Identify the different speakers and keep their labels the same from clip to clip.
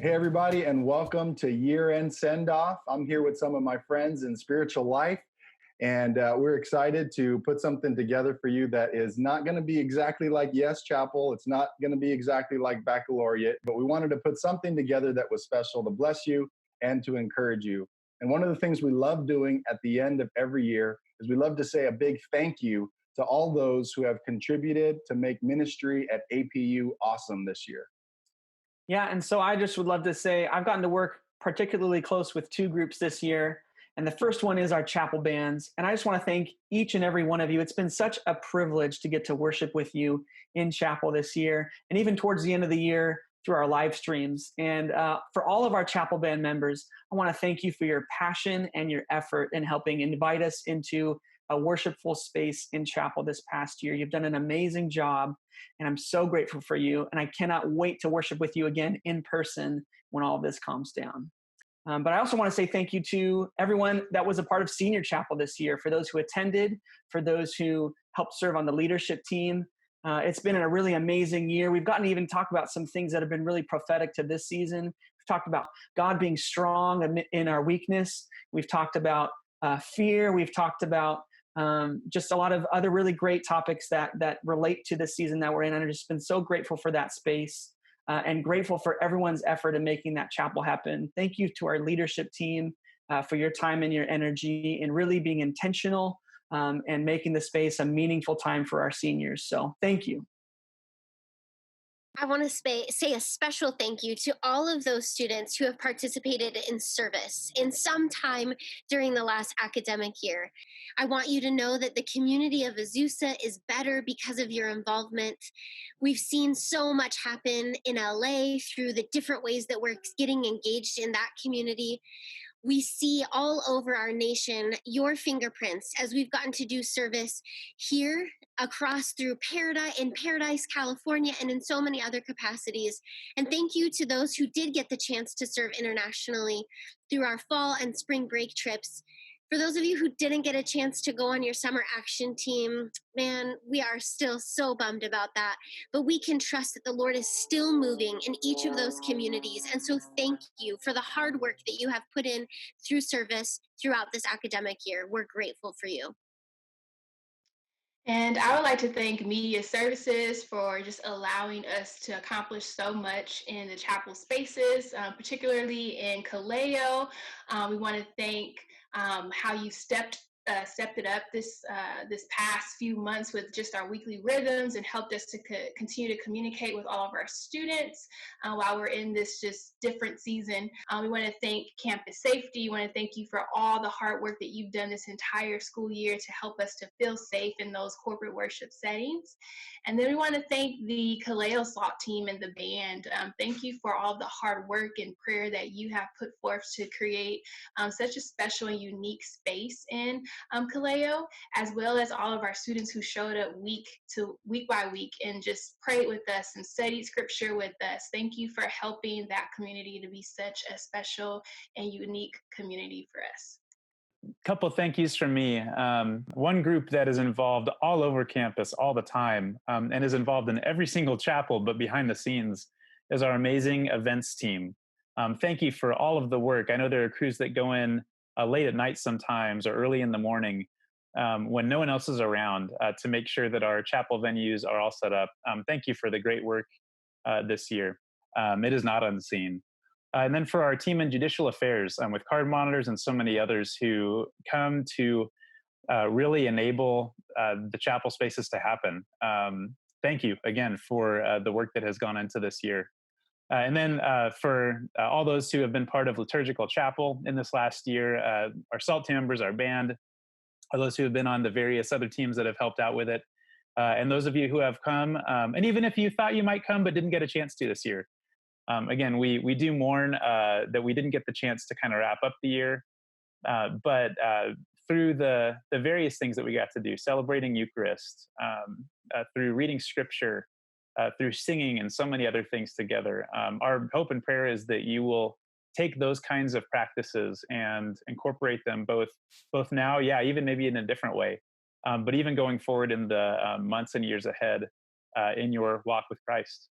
Speaker 1: Hey, everybody, and welcome to Year-End Send-Off. I'm here with some of my friends in spiritual life, and we're excited to put something together for you that is not going to be exactly like Yes Chapel. It's not going to be exactly like Baccalaureate, but we wanted to put something together that was special to bless you and to encourage you. And one of the things we love doing at the end of every year is we love to say a big thank you to all those who have contributed to make ministry at APU awesome this year.
Speaker 2: Yeah, and so I just would love to say I've gotten to work particularly close with two groups this year. And the first one is our chapel bands. And I just want to thank each and every one of you. It's been such a privilege to get to worship with you in chapel this year, and even towards the end of the year through our live streams. And for all of our chapel band members, I want to thank you for your passion and your effort in helping invite us into a worshipful space in chapel this past year. You've done an amazing job, and I'm so grateful for you. And I cannot wait to worship with you again in person when all of this calms down. But I also want to say thank you to everyone that was a part of Senior Chapel this year, for those who attended, for those who helped serve on the leadership team. It's been a really amazing year. We've gotten to even talk about some things that have been really prophetic to this season. We've talked about God being strong in our weakness. We've talked about fear. We've talked about just a lot of other really great topics that relate to the season that we're in. And I've just been so grateful for that space and grateful for everyone's effort in making that chapel happen. Thank you to our leadership team for your time and your energy and really being intentional and making the space a meaningful time for our seniors. So thank you.
Speaker 3: I want to say a special thank you to all of those students who have participated in service in some time during the last academic year. I want you to know that the community of Azusa is better because of your involvement. We've seen so much happen in LA through the different ways that we're getting engaged in that community. We see all over our nation your fingerprints as we've gotten to do service here across through Paradise, California, and in so many other capacities. And thank you to those who did get the chance to serve internationally through our fall and spring break trips. For those of you who didn't get a chance to go on your summer action team, man, we are still so bummed about that. But we can trust that the Lord is still moving in each of those communities. And so thank you for the hard work that you have put in through service throughout this academic year. We're grateful for you.
Speaker 4: And I would like to thank Media Services for just allowing us to accomplish so much in the chapel spaces, particularly in Kaleo. We want to thank how you stepped it up this past few months with just our weekly rhythms and helped us to continue to communicate with all of our students while we're in this just different season. We want to thank Campus Safety. We want to thank you for all the hard work that you've done this entire school year to help us to feel safe in those corporate worship settings. And then we want to thank the Kaleo SWAT team and the band. Thank you for all the hard work and prayer that you have put forth to create such a special and unique space in Kaleo, as well as all of our students who showed up week by week and just prayed with us and studied scripture with us. Thank you for helping that community to be such a special and unique community for us.
Speaker 5: Couple of thank yous from me. One group that is involved all over campus all the time and is involved in every single chapel, but behind the scenes, is our amazing events team. Thank you for all of the work. I know there are crews that go in late at night sometimes or early in the morning when no one else is around to make sure that our chapel venues are all set up. Thank you for the great work this year. It is not unseen. And then for our team in judicial affairs with card monitors and so many others who come to really enable the chapel spaces to happen. Thank you again for the work that has gone into this year. And then for all those who have been part of Liturgical Chapel in this last year, our SALT team members, our band, all those who have been on the various other teams that have helped out with it, and those of you who have come, and even if you thought you might come but didn't get a chance to this year. Again, we do mourn that we didn't get the chance to kind of wrap up the year, but through the various things that we got to do, celebrating Eucharist, through reading Scripture, through singing and so many other things together. Our hope and prayer is that you will take those kinds of practices and incorporate them both now, even maybe in a different way, but even going forward in the months and years ahead in your walk with Christ.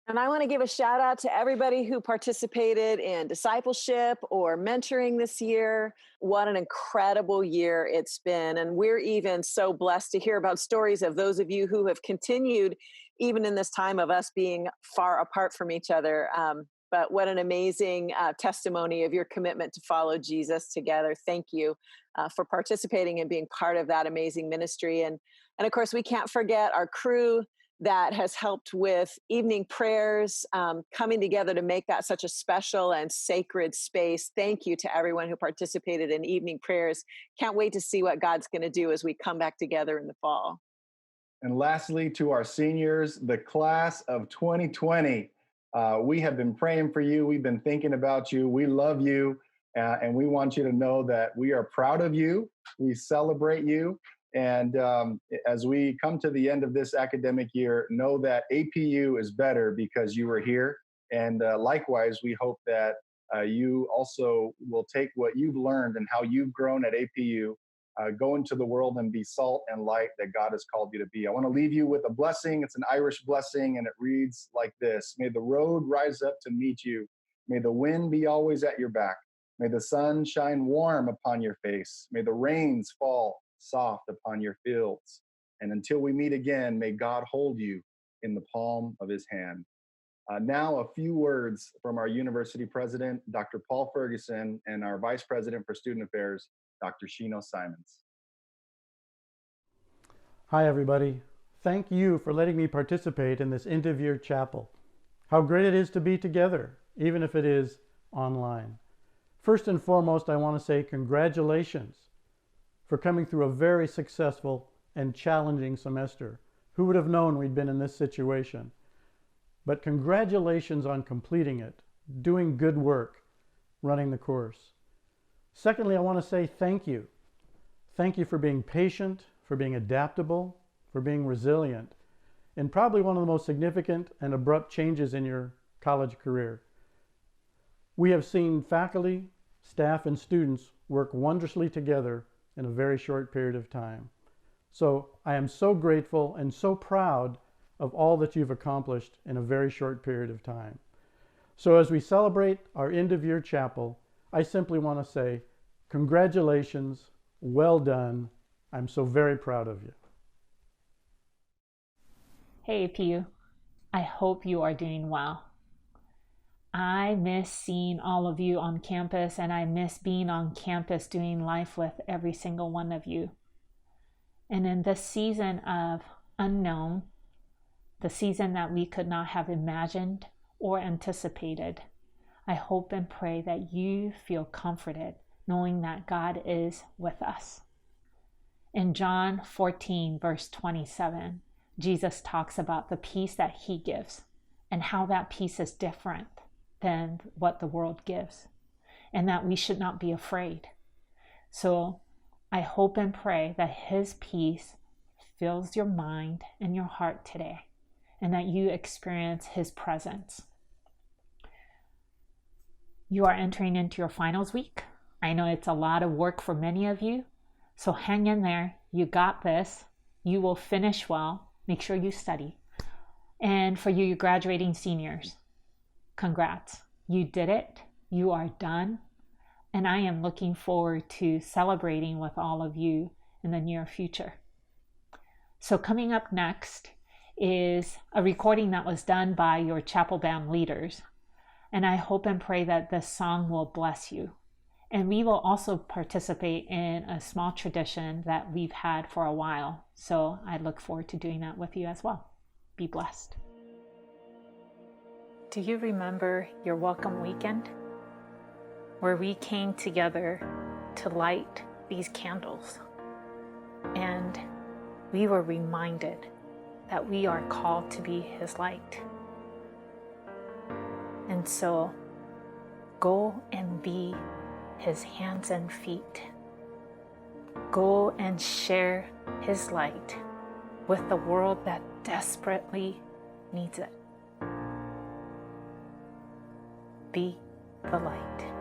Speaker 6: And I want to give a shout out to everybody who participated in discipleship or mentoring this year. What an incredible year it's been. And we're even so blessed to hear about stories of those of you who have continued even in this time of us being far apart from each other. But what an amazing testimony of your commitment to follow Jesus together. Thank you for participating and being part of that amazing ministry. And of course, we can't forget our crew that has helped with evening prayers, coming together to make that such a special and sacred space. Thank you to everyone who participated in evening prayers. Can't wait to see what God's going to do as we come back together in the fall.
Speaker 1: And lastly, to our seniors, the class of 2020. We have been praying for you. We've been thinking about you. We love you. And we want you to know that we are proud of you. We celebrate you. And as we come to the end of this academic year, know that APU is better because you were here. And likewise, we hope that you also will take what you've learned and how you've grown at APU, go into the world and be salt and light that God has called you to be. I want to leave you with a blessing. It's an Irish blessing, and it reads like this. May the road rise up to meet you. May the wind be always at your back. May the sun shine warm upon your face. May the rains fall soft upon your fields. And until we meet again, may God hold you in the palm of his hand. Now, a few words from our university president, Dr. Paul Ferguson, and our vice president for student affairs, Dr. Shino Simons.
Speaker 7: Hi, everybody. Thank you for letting me participate in this end-of-year chapel. How great it is to be together, even if it is online. First and foremost, I want to say congratulations for coming through a very successful and challenging semester. Who would have known we'd been in this situation? But congratulations on completing it, doing good work, running the course. Secondly, I want to say thank you. Thank you for being patient, for being adaptable, for being resilient, in probably one of the most significant and abrupt changes in your college career. We have seen faculty, staff, and students work wondrously together in a very short period of time. So I am so grateful and so proud of all that you've accomplished in a very short period of time. So as we celebrate our end-of-year chapel, I simply want to say, congratulations, well done. I'm so very proud of you.
Speaker 8: Hey, APU. I hope you are doing well. I miss seeing all of you on campus, and I miss being on campus doing life with every single one of you. And in this season of unknown, the season that we could not have imagined or anticipated, I hope and pray that you feel comforted knowing that God is with us. In John 14, verse 27, Jesus talks about the peace that he gives and how that peace is different than what the world gives, and that we should not be afraid. So I hope and pray that his peace fills your mind and your heart today, and that you experience his presence. You are entering into your finals week. I know it's a lot of work for many of you, so hang in there. You got this. You will finish well. Make sure you study. And for you graduating seniors, congrats. You did it. You are done. And I am looking forward to celebrating with all of you in the near future. So coming up next is a recording that was done by your chapel band leaders. And I hope and pray that this song will bless you. And we will also participate in a small tradition that we've had for a while. So I look forward to doing that with you as well. Be blessed. Do you remember your welcome weekend, where we came together to light these candles? And we were reminded that we are called to be his light. And so go and be his hands and feet. Go and share his light with the world that desperately needs it. Be the light.